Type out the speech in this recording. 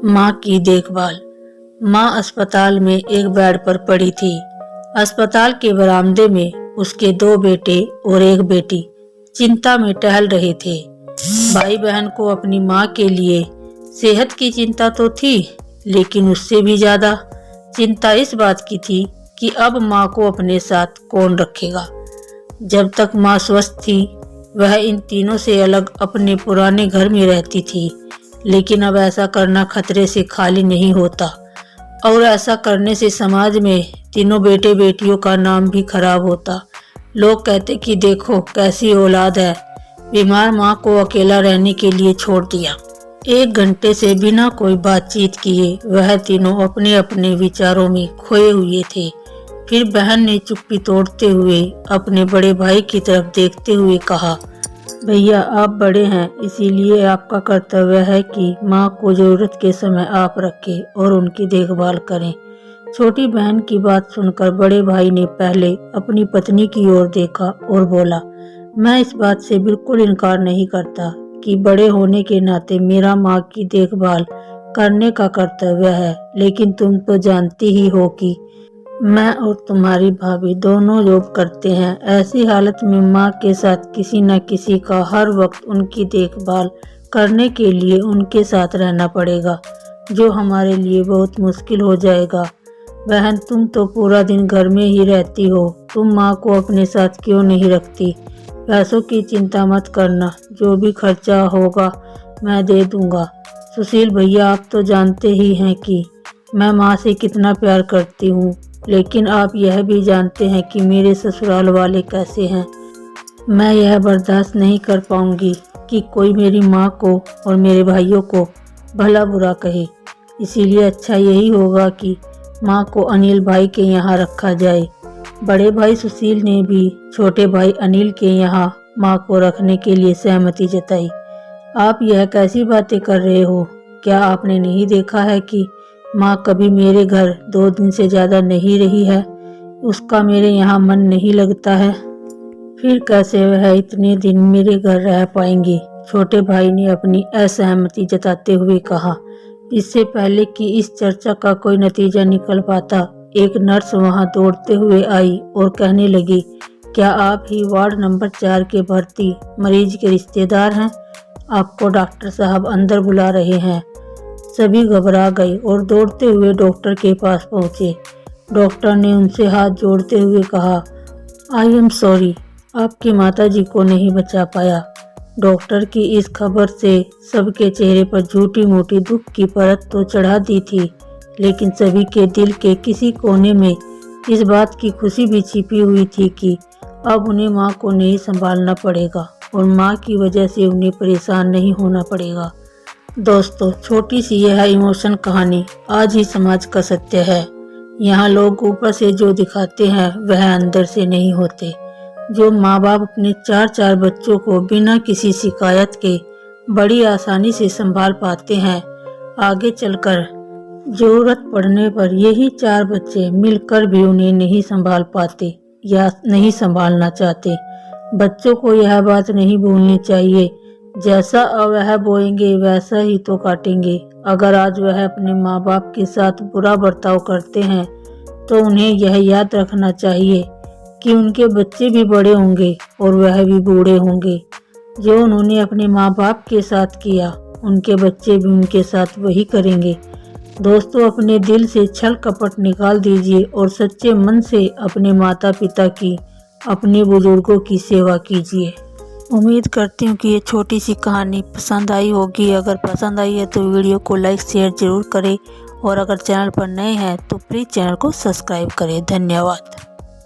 माँ की देखभाल। माँ अस्पताल में एक बेड पर पड़ी थी। अस्पताल के बरामदे में उसके 2 बेटे और एक बेटी चिंता में टहल रहे थे। भाई बहन को अपनी माँ के लिए सेहत की चिंता तो थी, लेकिन उससे भी ज्यादा चिंता इस बात की थी कि अब माँ को अपने साथ कौन रखेगा। जब तक माँ स्वस्थ थी, वह इन तीनों से अलग अपने पुराने घर में रहती थी, लेकिन अब ऐसा करना खतरे से खाली नहीं होता और ऐसा करने से समाज में तीनों बेटे बेटियों का नाम भी खराब होता। लोग कहते कि देखो कैसी औलाद है, बीमार माँ को अकेला रहने के लिए छोड़ दिया। 1 घंटे से बिना कोई बातचीत किए वह तीनों अपने अपने विचारों में खोए हुए थे। फिर बहन ने चुप्पी तोड़ते हुए अपने बड़े भाई की तरफ देखते हुए कहा, भैया आप बड़े हैं, इसीलिए आपका कर्तव्य है कि माँ को जरूरत के समय आप रखें और उनकी देखभाल करें। छोटी बहन की बात सुनकर बड़े भाई ने पहले अपनी पत्नी की ओर देखा और बोला, मैं इस बात से बिल्कुल इनकार नहीं करता कि बड़े होने के नाते मेरा माँ की देखभाल करने का कर्तव्य है, लेकिन तुम तो जानती ही हो कि मैं और तुम्हारी भाभी दोनों जॉब करते हैं। ऐसी हालत में माँ के साथ किसी न किसी का हर वक्त उनकी देखभाल करने के लिए उनके साथ रहना पड़ेगा, जो हमारे लिए बहुत मुश्किल हो जाएगा। बहन तुम तो पूरा दिन घर में ही रहती हो, तुम माँ को अपने साथ क्यों नहीं रखती? पैसों की चिंता मत करना, जो भी खर्चा होगा मैं दे दूंगा। सुशील भैया आप तो जानते ही हैं कि मैं माँ से कितना प्यार करती हूँ, लेकिन आप यह भी जानते हैं कि मेरे ससुराल वाले कैसे हैं। मैं यह बर्दाश्त नहीं कर पाऊंगी कि कोई मेरी माँ को और मेरे भाइयों को भला बुरा कहे। इसीलिए अच्छा यही होगा कि माँ को अनिल भाई के यहाँ रखा जाए। बड़े भाई सुशील ने भी छोटे भाई अनिल के यहाँ माँ को रखने के लिए सहमति जताई। आप यह कैसी बातें कर रहे हो? क्या आपने नहीं देखा है कि माँ कभी मेरे घर 2 दिन से ज्यादा नहीं रही है? उसका मेरे यहाँ मन नहीं लगता है। फिर कैसे वह इतने दिन मेरे घर रह पाएंगी? छोटे भाई ने अपनी असहमति जताते हुए कहा। इससे पहले कि इस चर्चा का कोई नतीजा निकल पाता, एक नर्स वहां दौड़ते हुए आई और कहने लगी, क्या आप ही वार्ड नंबर 4 के भर्ती मरीज के रिश्तेदार हैं? आपको डॉक्टर साहब अंदर बुला रहे हैं। सभी घबरा गए और दौड़ते हुए डॉक्टर के पास पहुंचे। डॉक्टर ने उनसे हाथ जोड़ते हुए कहा, आई एम सॉरी, आपकी माताजी को नहीं बचा पाया। डॉक्टर की इस खबर से सबके चेहरे पर झूठी मूठी दुख की परत तो चढ़ा दी थी, लेकिन सभी के दिल के किसी कोने में इस बात की खुशी भी छिपी हुई थी कि अब उन्हें माँ को नहीं संभालना पड़ेगा और माँ की वजह से उन्हें परेशान नहीं होना पड़ेगा। दोस्तों, छोटी सी यह इमोशन कहानी आज ही समाज का सत्य है। यहाँ लोग ऊपर से जो दिखाते हैं वह अंदर से नहीं होते। जो माँ बाप अपने 4-4 बच्चों को बिना किसी शिकायत के बड़ी आसानी से संभाल पाते हैं, आगे चलकर जरूरत पड़ने पर यही 4 बच्चे मिलकर भी उन्हें नहीं संभाल पाते या नहीं संभालना चाहते। बच्चों को यह बात नहीं भूलनी चाहिए, जैसा वह बोएंगे वैसा ही तो काटेंगे। अगर आज वह अपने माँ बाप के साथ बुरा बर्ताव करते हैं तो उन्हें यह याद रखना चाहिए कि उनके बच्चे भी बड़े होंगे और वह भी बूढ़े होंगे। जो उन्होंने अपने माँ बाप के साथ किया, उनके बच्चे भी उनके साथ वही करेंगे। दोस्तों, अपने दिल से छल कपट निकाल दीजिए और सच्चे मन से अपने माता पिता की, अपने बुजुर्गों की सेवा कीजिए। उम्मीद करती हूँ कि ये छोटी सी कहानी पसंद आई होगी। अगर पसंद आई है तो वीडियो को लाइक शेयर जरूर करें और अगर चैनल पर नए हैं तो प्लीज़ चैनल को सब्सक्राइब करें। धन्यवाद।